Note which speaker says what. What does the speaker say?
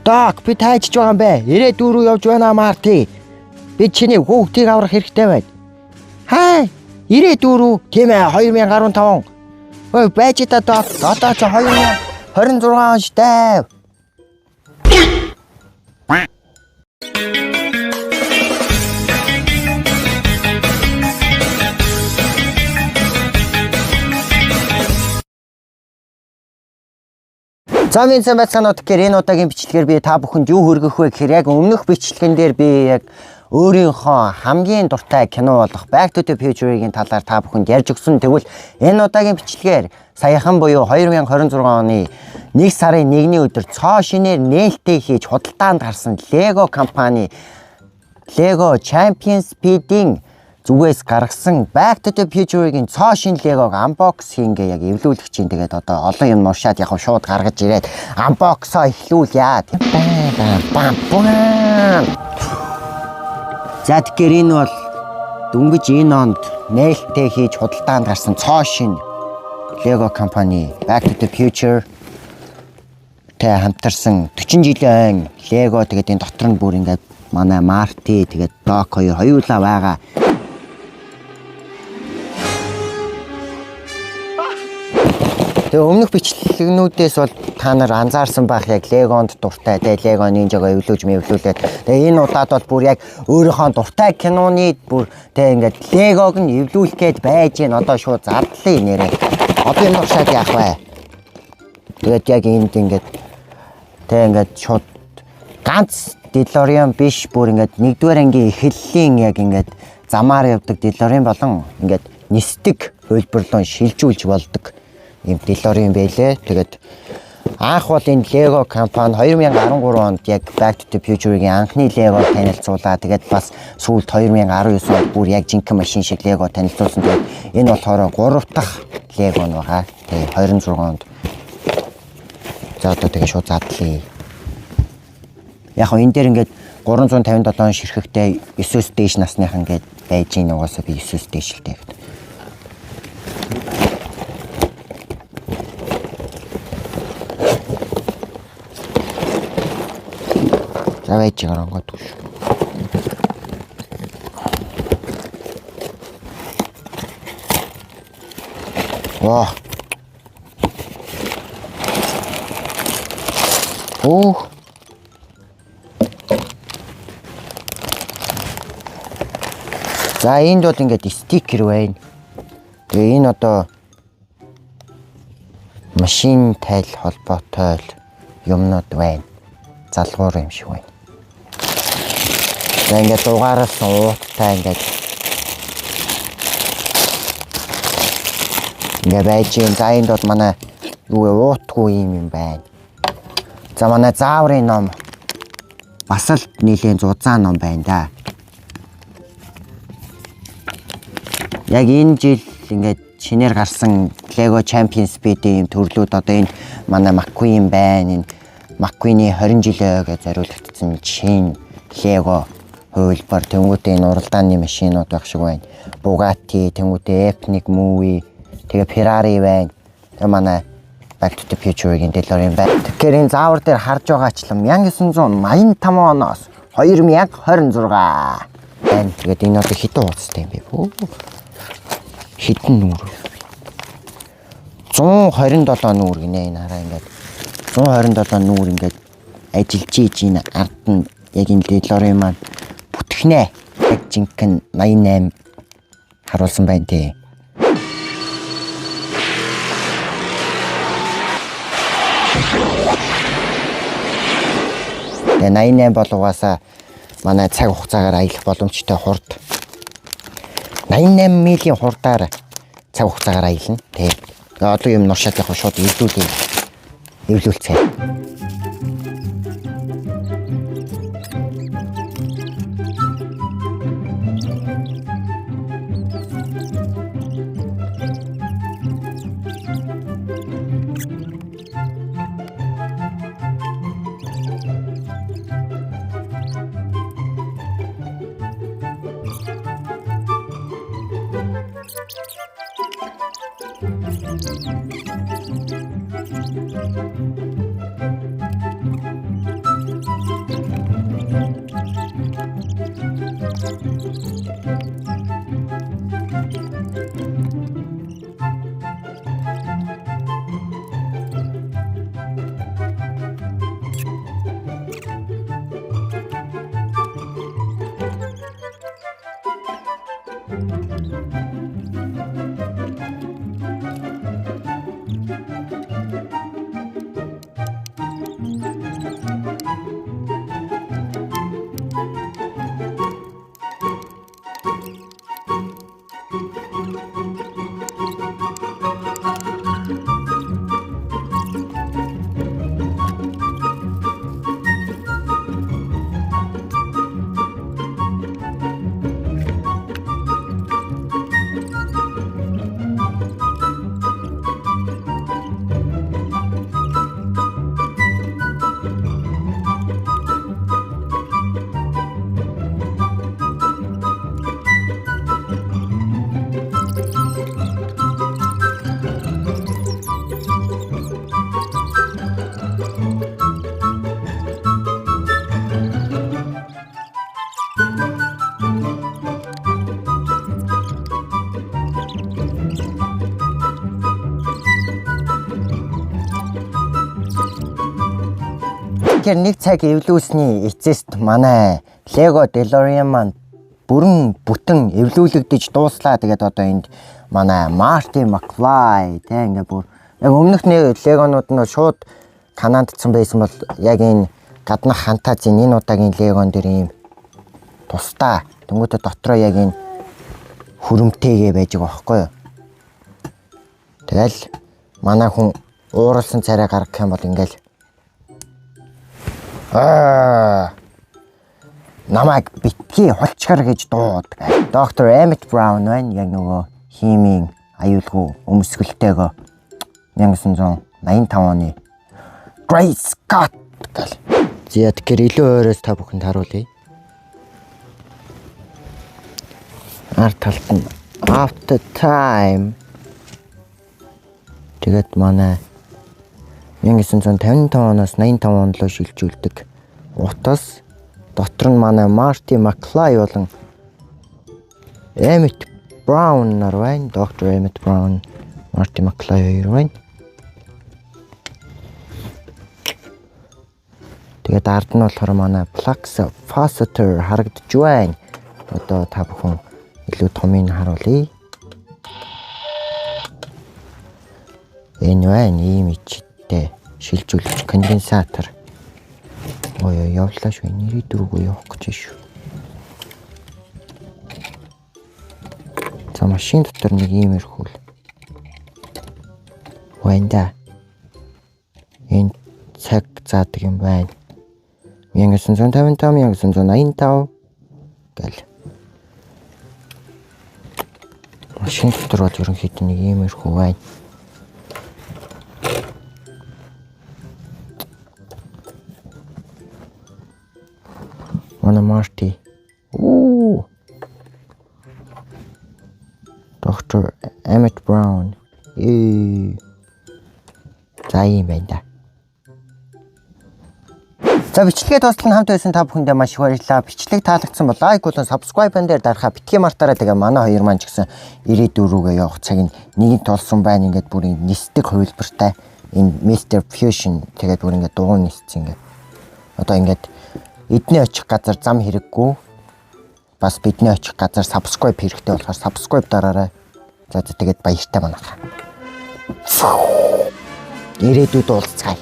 Speaker 1: Док, би тайжж байгаа юм бэ. Ирээдүйн рүү явж байна Марти. Би чиний хүүхдийг аврах хэрэгтэй байна. Хаа? Ирээдүйн рүү тийм ээ 2015. Ой, байж та док. Одоо ч 2026 он штэ. Замын самбайцгаанууд гэхээр энэ удаагийн бичлэгээр би та бүхэнд юу хүргэх вэ гэхээр яг өмнөх бичлэгэн дээр би яг өөрийнхөө хамгийн дуртай кино болох Back to the Future-ийн талаар та бүхэнд ярьж өгсөн. Тэгвэл энэ удаагийн бичлэгээр саяхан буюу 2026 оны 1 сарын 1-ний өдөр цоо шинээр нээлттэй хийж худалдаанд гарсан Lego компани Lego Champion Speed-ийн зүгээс гаргасан Back to the Future-ийн цоо шин Lego-г unbox хийгээ яг эвлүүлэх чинь тэгээд одоо олон юм нуршаад яг шууд гаргаж ирээд unbox-оо эхлүүлье. За тэгэхээр энэ бол дөнгөж энэ онд нээлттэй хийж худалдаанд гарсан цоо шин Lego компани Back to the Future тэ хамтарсан 40 жилийн Lego тэгээд энэ дотор нь бүр ингээд манай Marty тэгээд Doc хоёулаа байгаа. Тэгээ өмнөх бичлэгнүүдээс бол та нар анзаарсан байх яг Lego-нд дуртай тэгээ Lego Ninja-го эвлүүлж мэвлүүлээд тэгээ энэ удаад бол бүр яг өөрийнхөө дуртай киноны бүр тэгээ ингээд Lego-г нь эвлүүлэх гээд байж гин одоо шууд зардлаа нэрээ. Одоо юм уушаад яах вэ? Тэгээд яг энд ингээд тэгээ ингээд шууд ганц DeLorean биш бүр ингээд 1-р ангийн эхлэлийн яг ингээд замаар явдаг DeLorean болон ингээд нисдэг хөлбөрлөн шилжүүлж болдог юм DeLorean байлээ. Тэгээд анх бол энэ Lego компани 2013 онд яг Back to the Future-ийн анхны Lego танилцуулаа. Тэгээд бас сүүлд 2019 онд бүр яг жинхэнэ машин шиг Lego танилцуулсан. Тэгээд энэ болохоор 3 дахь Lego нь байгаа. Тэгээд 26 онд. За одоо тэгээд шууд задлаа. Яг энэ дээр ингээд 357 ширхэгтэй 9-өөс дээш насных ингээд байж гин угаасаа би 9-өөс дээш л дээ. За байж гарангууд түш. Ваа. Оо. За энд бол ингээд стикер байна. Тэгээ энэ одоо машинтай холбоотой юмнууд байна. Залгуур юм шиг байна. За ингээд дугаараас ууттай ингээд байж юм. За энд бол манай юу уутгүй юм байна. За манай зааврын ном бас л нийлэн зузаан ном байна да. Яг энэ жил ингээд шинээр гарсан Lego Champion Speed-ийн төрлүүд одоо энэ манай McQueen байна. Энэ McQueen-ийн 20 жилээ гэж зориулагдсан шин Lego хөвлбөр тэнгуүтэй энэ уралдааны машинууд байх шиг байна. Bugatti, тэнгуүтэй Epic Movie, тэгээ Ferrari байна. Тэгээ манай Back to the Future-ийн DeLorean байна. Тэгэхээр энэ заавар дээр харж байгаачлан 1985 оноос 2026 байна. Тэгээд энэ одоо хэдэн хугацаатай юм бэ? Хэдэн нүүр? 127 нүүр гинэ энэ хараа ингээд 127 нүүр ингээд ажиллаж ийж энэ ард нь яг энэ DeLorean маань бүтгэнэ. Яг жинхэнэ 88 харуулсан байна тий. Тэгээ 88 бол угаасаа манай цаг хугацаагаар аялах боломжтой хурд. 88 милийн хурдаар цаг хугацаагаар аялна тий. Тэгээ одоо юм нуршаад явах шууд эвлүүлцгээе. Тэгэхээр нэг цаг эвлүүлсний эцэст манай Lego DeLorean маань бүрэн бүтэн эвлүүлэгдэж дууслаа. Тэгээд одоо энд манай Marty McFly тэг ингээ бүр яг өмнөх нэг Lego-нууд нь шууд канаандцсан байсан бол яг энэ гаднах фантазийн энэ удаагийн Lego-н дэр ийм тусдаа тэнгуүтэ дотроо яг энэ хүрэмтэйгээ байж байгаа байхгүй юу. Тэгэл манай хүн ууралсан царай гаргах юм бол ингээл намайг битгий хулчгар гэж дуудаг. Доктор Emmett Brown байна. Яг нөгөө химийн аюулгүй өмсгөлтэйгөө 1985 оны Great Scott гэл. За тэгэхээр илүү ойроос та бүхэнд харуулъя. Арт талд нь After Time. Тэгээд манай 1955 оноос 85 он руу шилжүүлдэг утас дотор нь манай Marty McFly болон Emmett Brown нар байна. Доктор Emmett Brown, Marty McFly хоёр байна. Тэгээд ард нь болохоор манай Flux Capacitor харагдж байна. Одоо та бүхэн илүү томыг харуулъя. Энэ байна ийм ичтэй шилжүүлэгч конденсатор. Ой явлаа шүү. 94-гөө явах гэж шүү. За машин дотор нэг иймэрхүү байна да. Энэ цаг заадаг юм байна. 1955, 1985 гэл. Машин дотор бол ерөнхийдөө нэг иймэрхүү байна. Манай Marty. Доктор Emmett Brown. За юм байна да. За бичлэгээ дуустал нь хамт байсан та бүхэндээ маш их баярлалаа. Бичлэг таалагдсан бол лайк болон subscribe-ын дээр дарахаа битгий мартаараа. Тэгээ манай хоёр маань ч гэсэн ирээдүйн рүүгээ явах цаг нь нэгэнт толсон байна. Ингээд бүр нисдэг хувилбартай энэ Mr. Fusion тэгээд бүр ингээд дугуй ниссэн ингээд. Одоо ингээд эдний очих газар зам хэрэггүй. Бас бидний очих газар subscribe хэрэгтэй болохоор subscribe дараарай. За тэгээд баяртай манайхаа. Ирээдүйд уулзцгаая.